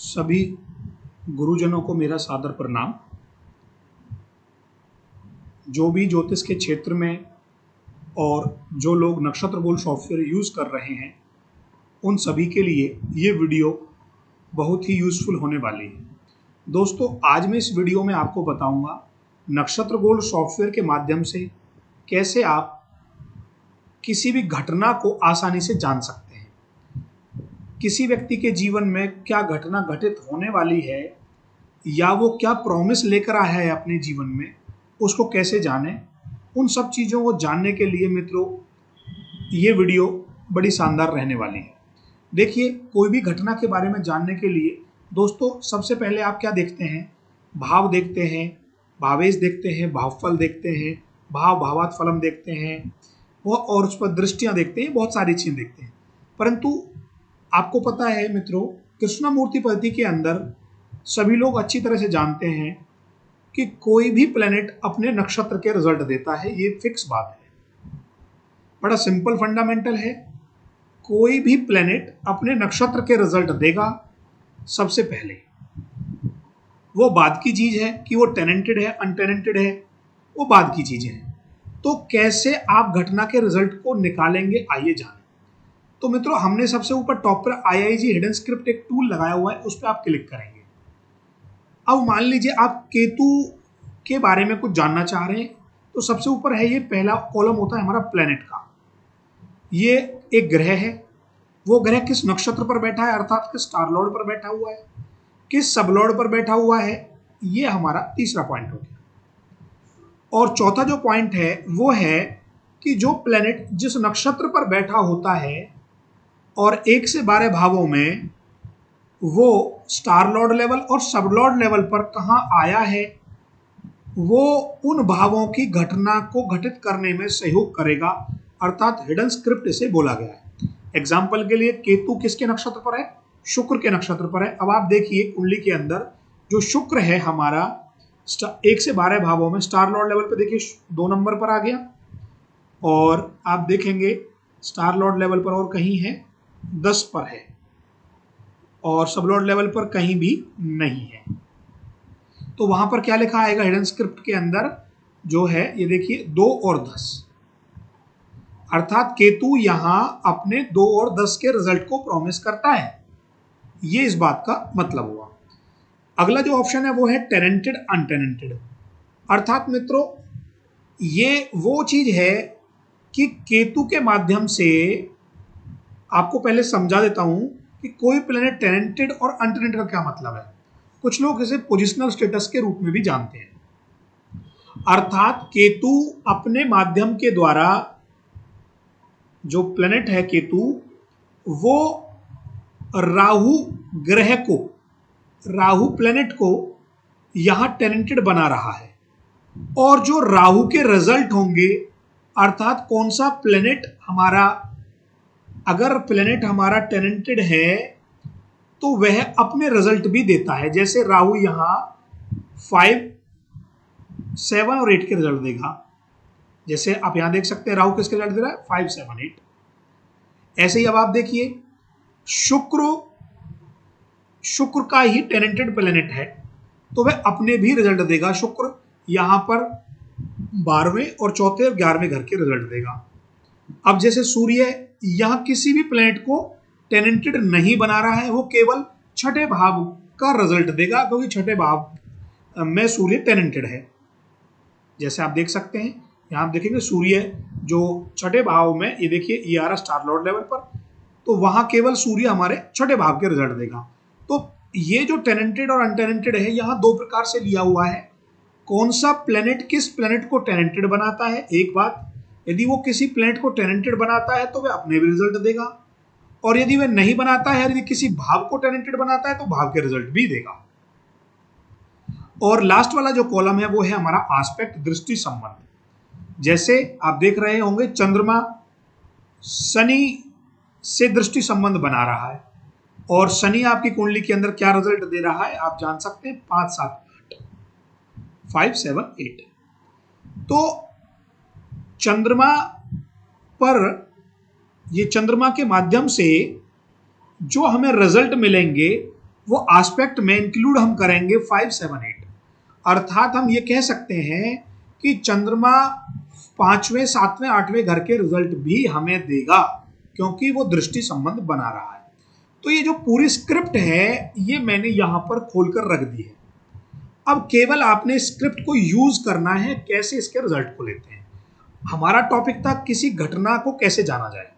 सभी गुरुजनों को मेरा सादर प्रणाम। जो भी ज्योतिष के क्षेत्र में और जो लोग नक्षत्र गोल सॉफ्टवेयर यूज़ कर रहे हैं उन सभी के लिए ये वीडियो बहुत ही यूज़फुल होने वाली है। दोस्तों, आज मैं इस वीडियो में आपको बताऊंगा नक्षत्र गोल सॉफ्टवेयर के माध्यम से कैसे आप किसी भी घटना को आसानी से जान सकते हैं। किसी व्यक्ति के जीवन में क्या घटना घटित होने वाली है या वो क्या प्रॉमिस लेकर आया है अपने जीवन में, उसको कैसे जाने, उन सब चीज़ों को जानने के लिए मित्रों ये वीडियो बड़ी शानदार रहने वाली है। देखिए, कोई भी घटना के बारे में जानने के लिए दोस्तों सबसे पहले आप क्या देखते हैं? भाव देखते हैं, भावेश देखते हैं, भावफल देखते हैं, भाव भावात फलम देखते हैं और उस पर दृष्टियाँ देखते हैं, बहुत सारी चीज़ें देखते हैं। परंतु आपको पता है मित्रों, कृष्णमूर्ति पद्धति के अंदर सभी लोग अच्छी तरह से जानते हैं कि कोई भी प्लेनेट अपने नक्षत्र के रिजल्ट देता है। ये फिक्स बात है, बड़ा सिंपल फंडामेंटल है। कोई भी प्लेनेट अपने नक्षत्र के रिजल्ट देगा सबसे पहले। वो बाद की चीज है कि वो टेनेंटेड है अनटेनेंटेड है, वो बाद की चीजें हैं। तो कैसे आप घटना के रिजल्ट को निकालेंगे, आइए जानें। तो मित्रों, हमने सबसे ऊपर टॉप पर IIG हिडन स्क्रिप्ट एक टूल लगाया हुआ है, उस पर आप क्लिक करेंगे। अब मान लीजिए आप केतु के बारे में कुछ जानना चाह रहे हैं, तो सबसे ऊपर है ये पहला कॉलम होता है हमारा प्लेनेट का। ये एक ग्रह है, वो ग्रह किस नक्षत्र पर बैठा है, अर्थात किस स्टार लॉर्ड पर बैठा हुआ है, किस सब लॉर्ड पर बैठा हुआ है, ये हमारा तीसरा पॉइंट हो गया। और चौथा जो पॉइंट है वो है कि जो प्लेनेट जिस नक्षत्र पर बैठा होता है और 1 से 12 भावों में वो स्टार लॉर्ड लेवल और सब लॉर्ड लेवल पर कहाँ आया है, वो उन भावों की घटना को घटित करने में सहयोग करेगा, अर्थात हिडन स्क्रिप्ट इसे बोला गया है। एग्जाम्पल के लिए केतु किसके नक्षत्र पर है? शुक्र के नक्षत्र पर है। अब आप देखिए कुंडली के अंदर जो शुक्र है हमारा 1 से 12 भावों में स्टार लॉर्ड लेवल पर देखिए 2 नंबर पर आ गया, और आप देखेंगे स्टार लॉर्ड लेवल पर और कहीं है 10 पर है, और सब लॉर्ड लेवल पर कहीं भी नहीं है। तो वहां पर क्या लिखा आएगा हिडन स्क्रिप्ट के अंदर जो है, ये देखिए 2 और 10, अर्थात केतु यहां अपने 2 और 10 के रिजल्ट को प्रॉमिस करता है। ये इस बात का मतलब हुआ। अगला जो ऑप्शन है वो है टेनेंटेड अनटेनेंटेड, अर्थात मित्रों ये वो चीज है कि केतु के माध्यम से आपको पहले समझा देता हूं कि कोई प्लेनेट टेनेंटेड और अनटेनेंटेड का क्या मतलब है। कुछ लोग इसे पोजिशनल स्टेटस के रूप में भी जानते हैं, अर्थात केतु अपने माध्यम के द्वारा, जो प्लेनेट है केतु, वो राहु ग्रह को, राहु प्लेनेट को यहां टेनेंटेड बना रहा है। और जो राहु के रिजल्ट होंगे, अर्थात कौन सा प्लेनेट हमारा, अगर प्लेनेट हमारा टेनेंटेड है तो वह अपने रिजल्ट भी देता है। जैसे राहु यहां 5, 7 और 8 के रिजल्ट देगा। जैसे आप यहां देख सकते हैं राहु किसके रिजल्ट दे रहा है, 5, 7, 8। ऐसे ही अब आप देखिए शुक्र का ही टेनेंटेड प्लेनेट है तो वह अपने भी रिजल्ट देगा। शुक्र यहां पर 12वें और 4थे और 11वें घर के रिजल्ट देगा। अब जैसे सूर्य यहां किसी भी प्लेनेट को टेनेंटेड नहीं बना रहा है, वो केवल छठे भाव का रिजल्ट देगा, क्योंकि छठे भाव में सूर्य टेनेंटेड है। जैसे आप देख सकते हैं यहां आप देखेंगे सूर्य जो छठे भाव में, ये देखिए ये आ रहा स्टार लॉर्ड लेवल पर, तो वहां केवल सूर्य हमारे छठे भाव के रिजल्ट देगा। तो ये जो टेनेंटेड और अनटेनेंटेड है यहां 2 प्रकार से लिया हुआ है। कौन सा प्लेनेट किस प्लेनेट को टेनेंटेड बनाता है, एक बात। यदि वो किसी प्लेनेट को टेनेंटेड बनाता है तो वह अपने भी रिजल्ट देगा, और यदि वह नहीं बनाता है, यदि किसी भाव को टेनेंटेड बनाता है तो भाव के रिजल्ट भी देगा। और लास्ट वाला जो कॉलम है वो है हमारा आस्पेक्ट, दृष्टि संबंध। जैसे आप देख रहे होंगे चंद्रमा शनि से दृष्टि संबंध बना रहा है, और शनि आपकी कुंडली के अंदर क्या रिजल्ट दे रहा है आप जान सकते हैं, 5, 7, 8, 5, 7, 8। तो चंद्रमा पर, ये चंद्रमा के माध्यम से जो हमें रिजल्ट मिलेंगे वो एस्पेक्ट में इंक्लूड हम करेंगे 5, 7, 8। अर्थात हम ये कह सकते हैं कि चंद्रमा 5वें, 7वें, 8वें घर के रिजल्ट भी हमें देगा, क्योंकि वो दृष्टि संबंध बना रहा है। तो ये जो पूरी स्क्रिप्ट है ये मैंने यहां पर खोलकर रख दी है। अब केवल आपने स्क्रिप्ट को यूज करना है, कैसे इसके रिजल्ट को लेते हैं। हमारा टॉपिक था किसी घटना को कैसे जाना जाए।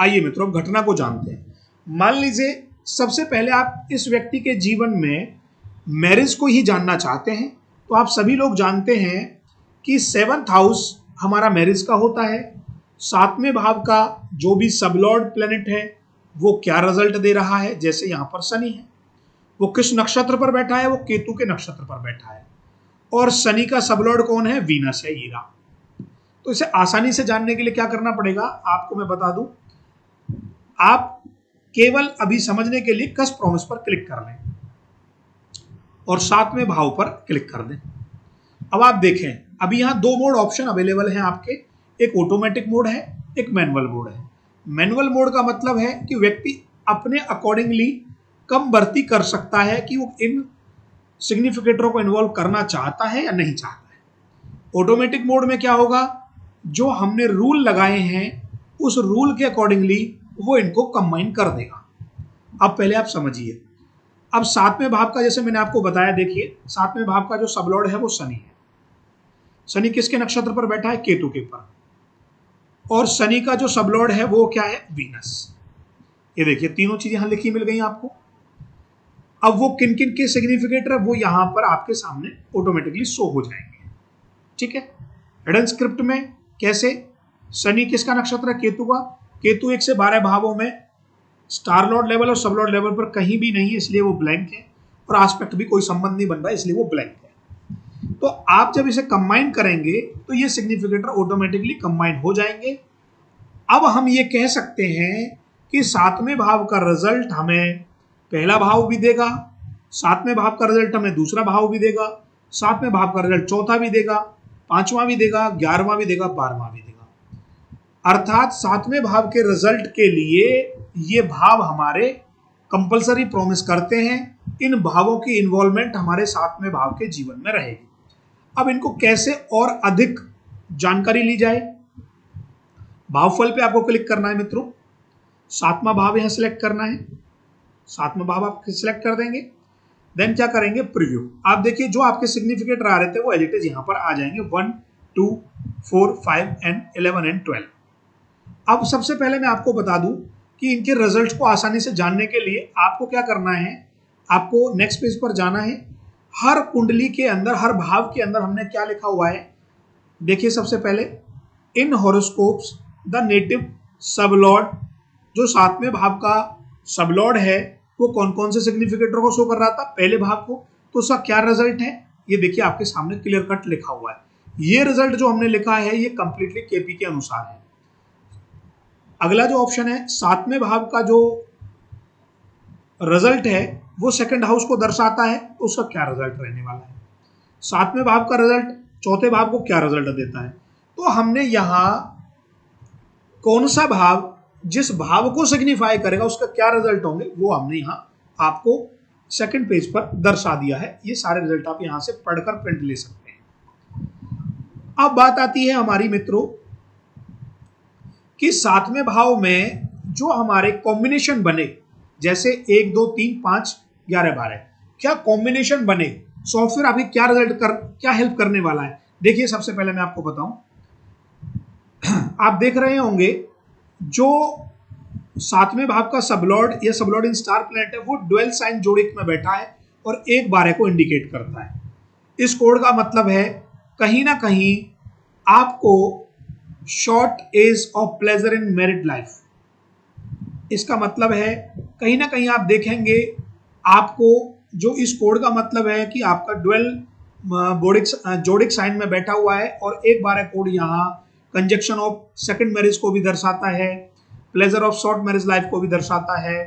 आइए मित्रों, घटना को जानते हैं। मान लीजिए सबसे पहले आप इस व्यक्ति के जीवन में मैरिज को ही जानना चाहते हैं, तो आप सभी लोग जानते हैं कि 7th हाउस हमारा मैरिज का होता है। 7वें भाव का जो भी सबलॉर्ड प्लेनेट है वो क्या रिजल्ट दे रहा है, जैसे यहां पर शनि है, वो किस नक्षत्र पर बैठा है, वो केतु के नक्षत्र पर बैठा है, और शनि का सबलॉर्ड कौन है, वीनस है, हीरा। तो इसे आसानी से जानने के लिए क्या करना पड़ेगा आपको मैं बता दूं। आप केवल अभी समझने के लिए कस प्रॉमिस पर क्लिक कर लें और 7वें भाव पर क्लिक कर दें। अब आप देखें, अभी यहां 2 मोड ऑप्शन अवेलेबल हैं आपके, एक ऑटोमेटिक मोड है, एक मैनुअल मोड है। मैनुअल मोड का मतलब है कि व्यक्ति अपने अकॉर्डिंगली कम भर्ती कर सकता है कि वो इन सिग्निफिकेटरों को इन्वॉल्व करना चाहता है या नहीं चाहता है। ऑटोमेटिक मोड में क्या होगा, जो हमने रूल लगाए हैं उस रूल के अकॉर्डिंगली वो इनको कंबाइन कर देगा। अब पहले आप समझिए। अब 7वें भाव का जैसे मैंने आपको बताया, देखिए 7वें भाव का जो सबलॉर्ड है वो शनि है। शनि किसके नक्षत्र पर बैठा है, केतु के पर, और शनि का जो सबलॉर्ड है वो क्या है, वीनस। ये देखिए तीनों चीजें यहां लिखी मिल गई आपको। अब वो किन किन के सिग्निफिकेटर है वो यहां पर आपके सामने ऑटोमेटिकली शो हो जाएंगे। ठीक है, हिडन स्क्रिप्ट में कैसे, शनि किसका नक्षत्र है, केतु का। केतु 1 से 12 भावों में स्टार लॉर्ड लेवल और सब लॉर्ड लेवल पर कहीं भी नहीं है, इसलिए वो ब्लैंक है, और एस्पेक्ट भी कोई संबंध नहीं बन रहा है, इसलिए वो ब्लैंक है। तो आप जब इसे कंबाइन करेंगे तो ये सिग्निफिकेटर ऑटोमेटिकली कंबाइन हो जाएंगे। अब हम ये कह सकते हैं कि 7वें भाव का रिजल्ट हमें पहला भाव भी देगा, 7वें भाव का रिजल्ट हमें दूसरा भाव भी देगा, 7वें भाव का रिजल्ट चौथा भी देगा, 5वां भी देगा, 11वां भी देगा, 12वां भी देगा। अर्थात 7वें भाव के रिजल्ट के लिए ये भाव हमारे कंपलसरी प्रॉमिस करते हैं, इन भावों की इन्वॉल्वमेंट हमारे 7वें भाव के जीवन में रहेगी। अब इनको कैसे और अधिक जानकारी ली जाए, भावफल पे आपको क्लिक करना है मित्रों, 7वां भाव यहां सिलेक्ट करना है, 7वां भाव आप सिलेक्ट कर देंगे। देन क्या करेंगे, प्रीव्यू। आप देखिए जो आपके सिग्निफिकेटर आ रहे थे वो एज इट इज यहां पर आ जाएंगे, 1, 2, 4, 5 एंड 11 एंड 12। अब सबसे पहले मैं आपको बता दूं कि इनके रिजल्ट्स को आसानी से जानने के लिए आपको क्या करना है, आपको नेक्स्ट पेज पर जाना है। हर कुंडली के अंदर, हर भाव के अंदर हमने क्या लिखा हुआ है, देखिए सबसे पहले इन हॉरोस्कोप्स द नेटिव सबलॉर्ड, जो 7वें भाव का सबलॉर्ड है वो कौन कौन से सिग्निफिकेटर को शो कर रहा था, पहले भाव को, तो उसका क्या रिजल्ट है ये देखिए आपके सामने क्लियर कट लिखा हुआ है। ये रिजल्ट जो हमने लिखा है ये कंप्लीटली केपी के अनुसार है। अगला जो ऑप्शन है, 7वें भाव का जो रिजल्ट है वो सेकंड हाउस को दर्शाता है, तो उसका क्या रिजल्ट रहने वाला है। 7वें भाव का रिजल्ट चौथे भाव को क्या रिजल्ट देता है। तो हमने यहां कौन सा भाव जिस भाव को सिग्निफाई करेगा उसका क्या रिजल्ट होंगे वो हमने यहां आपको सेकंड पेज पर दर्शा दिया है। ये सारे रिजल्ट आप यहां से पढ़कर प्रिंट ले सकते हैं। अब बात आती है हमारी मित्रों कि 7वें भाव में जो हमारे कॉम्बिनेशन बने, जैसे 1, 2, 3, 5, 11, 12, क्या कॉम्बिनेशन बने, सॉफ्टवेयर अभी क्या रिजल्ट क्या हेल्प करने वाला है। देखिए सबसे पहले मैं आपको बताऊं, आप देख रहे होंगे जो 7वें भाव का सबलॉर्ड या सबलॉर्ड इन स्टार प्लैनेट है वो ड्वेल साइन जोड़िक में बैठा है और 1/12 को इंडिकेट करता है। इस कोड का मतलब है कहीं ना कहीं आपको shortage of pleasure in married life, इसका मतलब है कहीं ना कहीं आप देखेंगे आपको जो इस कोड का मतलब है कि आपका ड्वेल जोडिक साइन में बैठा हुआ है और 1/12 कोड यहाँ कंजक्शन ऑफ सेकंड मैरिज को भी दर्शाता है, pleasure of short marriage life को भी दर्शाता है।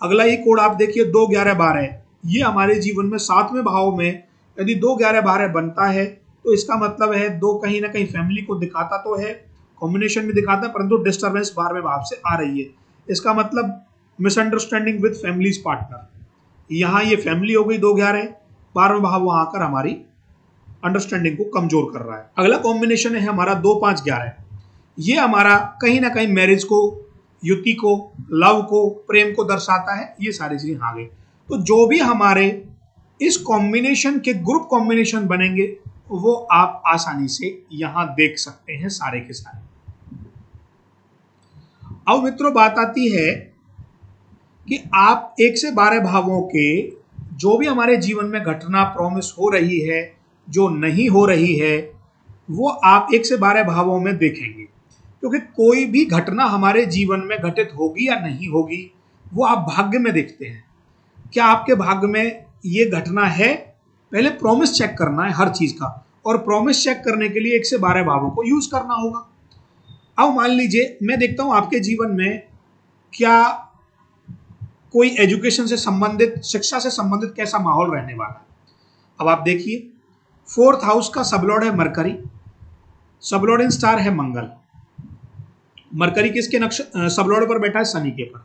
अगला ही कोड आप देखिए 2, 11, 12, ये हमारे जीवन में 7वें भाव में यदि 2, 11, 12 बनता है तो इसका मतलब है 2 कहीं ना कहीं फैमिली को दिखाता तो है, कॉम्बिनेशन में दिखाता है, परंतु डिस्टर्बेंस 12वें भाव से आ रही है। इसका मतलब मिसअंडरस्टैंडिंग विद फैमिलीज पार्टनर, यहाँ ये फैमिली हो गई 2-11, 12वां भाव वहां आकर हमारी अंडरस्टैंडिंग को कमजोर कर रहा है। अगला कॉम्बिनेशन है हमारा 2-5-11, ये हमारा कहीं ना कहीं मैरिज को, युति को, लव को, प्रेम को दर्शाता है। ये सारी चीजें आ गई। तो जो भी हमारे इस कॉम्बिनेशन के ग्रुप कॉम्बिनेशन बनेंगे वो आप आसानी से यहां देख सकते हैं सारे के सारे। अब मित्रों बात आती है कि आप 1 से 12 भावों के जो भी हमारे जीवन में घटना प्रॉमिस हो रही है, जो नहीं हो रही है, वो आप 1 से 12 भावों में देखेंगे। क्योंकि कोई भी घटना हमारे जीवन में घटित होगी या नहीं होगी वो आप भाग्य में देखते हैं। क्या आपके भाग्य में ये घटना है? पहले प्रॉमिस चेक करना है हर चीज का, और प्रॉमिस चेक करने के लिए 1 से 12 भावों को यूज करना होगा। अब मान लीजिए मैं देखता हूं आपके जीवन में क्या कोई एजुकेशन से संबंधित, शिक्षा से संबंधित कैसा माहौल रहने वाला है। अब आप देखिए 4th हाउस का सबलॉर्ड है मरकरी, सबलॉर्ड इन स्टार है मंगल। मरकरी किसके सबलॉर्ड पर बैठा है? शनि के पर।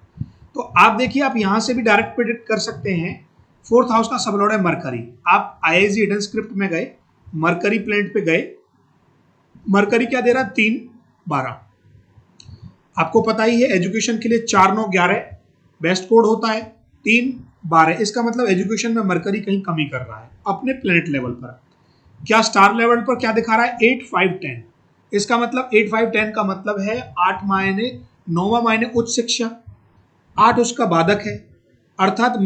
तो आप देखिए, आप यहां से भी डायरेक्ट प्रेडिक्ट कर सकते हैं। 4th हाउस का सबलॉर्ड है मरकरी। आप IISc हिडन स्क्रिप्ट में गए, मरकरी प्लेनेट पे गए, मरकरी क्या दे रहा है? 3-12। आपको पता ही है एजुकेशन के लिए 4-9-11 बेस्ट कोड होता है। 3-12 इसका मतलब एजुकेशन में मरकरी कहीं कमी कर रहा है अपने प्लेनेट लेवल पर। क्या स्टार लेवल पर क्या दिखा रहा है? 8-5-10। इसका मतलब 8-5-10 का मतलब है 8 मायने 9वां मायने उच्च शिक्षा, 8 उसका बाधक है, अर्थात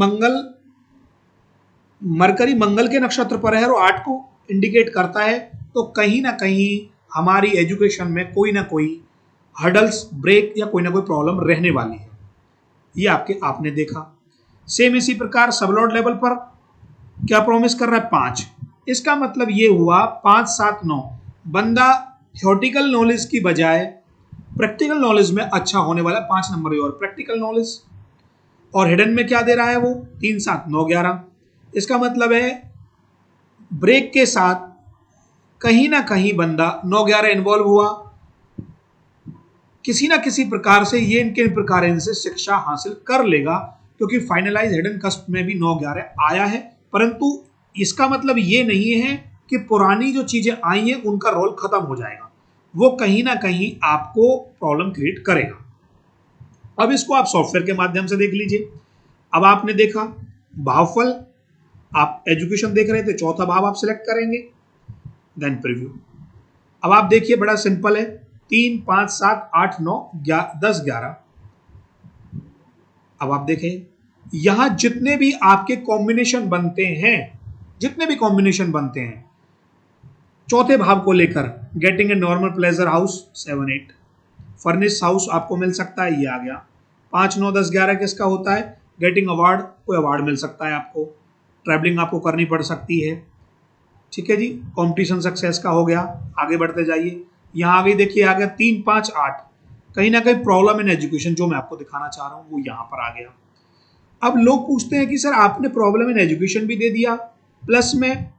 मरकरी मंगल के नक्षत्र पर है और 8 को इंडिकेट करता है। तो कहीं ना कहीं हमारी एजुकेशन में कोई ना कोई हर्डल्स, ब्रेक या कोई ना कोई प्रॉब्लम रहने वाली है। ये आपने देखा। सेम इसी प्रकार सबलॉर्ड लेवल पर क्या प्रॉमिस कर रहा है? 5। इसका मतलब ये हुआ 5-7-9 बंदा थ्योरेटिकल नॉलेज की बजाय प्रैक्टिकल नॉलेज में अच्छा होने वाला। 5 नंबर और प्रैक्टिकल नॉलेज। और हिडन में क्या दे रहा है वो? 3-7-9-11। इसका मतलब है ब्रेक के साथ कहीं ना कहीं बंदा 9-11 इन्वॉल्व हुआ, किसी ना किसी प्रकार से ये इनके प्रकार इनसे शिक्षा हासिल कर लेगा, क्योंकि फाइनलाइज हिडन कस्प में भी 9-11 आया है। परंतु इसका मतलब ये नहीं है कि पुरानी जो चीजें आई हैं उनका रोल खत्म हो जाएगा, वो कहीं ना कहीं आपको प्रॉब्लम क्रिएट करेगा। अब इसको आप सॉफ्टवेयर के माध्यम से देख लीजिए। अब आपने देखा भावफल, आप एजुकेशन देख रहे थे, चौथा भाव आप सिलेक्ट करेंगे, देन प्रीव्यू। अब आप देखिए बड़ा सिंपल है, 3, 5, 7, 8, 9, 10, 11। अब आप देखें यहां जितने भी आपके कॉम्बिनेशन बनते हैं, जितने भी कॉम्बिनेशन बनते हैं चौथे भाव को लेकर, getting a normal pleasure house 7-8, furnish house आपको मिल सकता है, ये आ गया। 5, 9, 10, 11 किसका होता है? गेटिंग अवार्ड, कोई अवार्ड मिल सकता है आपको, ट्रैवलिंग आपको करनी पड़ सकती है। ठीक है जी, कंपटीशन सक्सेस का हो गया। आगे बढ़ते जाइए, यहाँ आगे देखिए आ गया 3, 5, 8, कहीं ना कहीं प्रॉब्लम इन एजुकेशन जो मैं आपको दिखाना चाह रहा हूँ वो यहाँ पर आ गया। अब लोग पूछते हैं कि सर आपने प्रॉब्लम इन एजुकेशन भी दे दिया, प्लस में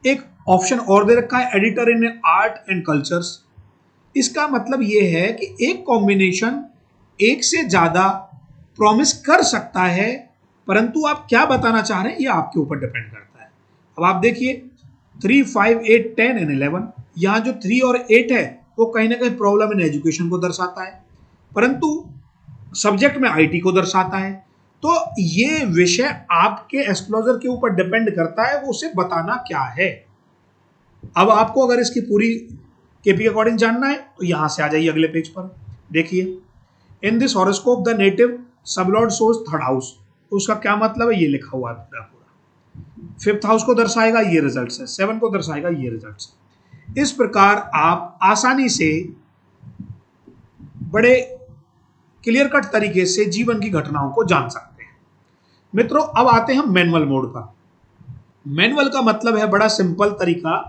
एक ऑप्शन और दे रखा है editor in art and cultures. इसका मतलब ये है कि एक कॉम्बिनेशन एक से ज्यादा प्रॉमिस कर सकता है, परंतु आप क्या बताना चाह रहे हैं ये आपके ऊपर डिपेंड करता है। अब आप देखिए 3, 5, 8, 10 एंड 11, यहाँ जो 3 और 8 है वो कहीं ना कहीं प्रॉब्लम इन एजुकेशन को दर्शाता है, परंतु सब्जेक्ट में IT को दर्शाता है। तो ये विषय आपके एस्ट्रोलॉजर के ऊपर डिपेंड करता है वो उसे बताना क्या है। अब आपको अगर इसकी पूरी केपी अकॉर्डिंग जानना है तो यहां से आ जाइए अगले पेज पर। देखिए in this horoscope the native sublord shows 3rd house, उसका क्या मतलब है ये लिखा हुआ है पूरा। 5th हाउस को दर्शाएगा ये रिजल्ट्स है, 7 को दर्शाएगा ये रिजल्ट्स है। इस प्रकार आप आसानी से बड़े क्लियर कट तरीके से जीवन की घटनाओं को जान सकते हैं। मित्रों अब आते हैं मैनुअल मोड पर। मैनुअल का मतलब है बड़ा सिंपल तरीका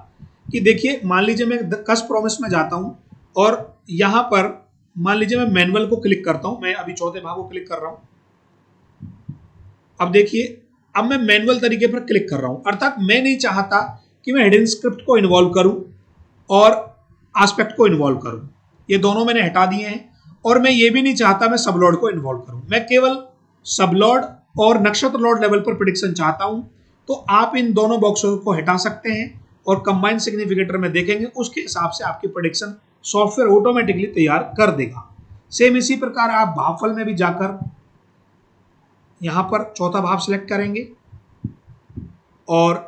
कि देखिए मान लीजिए मैं कस्प प्रॉमिस में जाता हूं और यहां पर मान लीजिए मैं मैनुअल को क्लिक करता हूं, मैं अभी चौथे भाग को क्लिक कर रहा हूं। अब देखिए अब मैं मैनुअल तरीके पर क्लिक कर रहा हूं, अर्थात मैं नहीं चाहता कि मैं हिडन स्क्रिप्ट को इन्वॉल्व करूं और एस्पेक्ट को इन्वॉल्व करूं, ये दोनों मैंने हटा दिए हैं और मैं ये भी नहीं चाहता मैं सब लॉर्ड को इन्वॉल्व करूं, मैं केवल सब लॉर्ड और नक्षत्र लॉर्ड लेवल पर प्रेडिक्शन चाहता हूं, तो आप इन दोनों बॉक्सों को हटा सकते हैं और कंबाइंड सिग्निफिकेटर में देखेंगे, उसके हिसाब से आपकी प्रेडिक्शन सॉफ्टवेयर ऑटोमेटिकली तैयार कर देगा। सेम इसी प्रकार आप भागफल में भी जाकर यहां पर चौथा भाव सिलेक्ट करेंगे और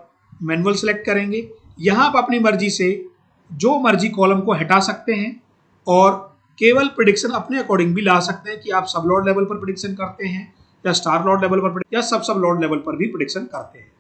मैनुअल सिलेक्ट करेंगे। यहां आप अपनी मर्जी से जो मर्जी कॉलम को हटा सकते हैं और केवल प्रेडिक्शन अपने अकॉर्डिंग भी ला सकते हैं कि आप सब लॉर्ड लेवल पर प्रेडिक्शन करते हैं या स्टार लॉर्ड लेवल पर या सब लॉर्ड लेवल पर भी प्रेडिक्शन करते हैं।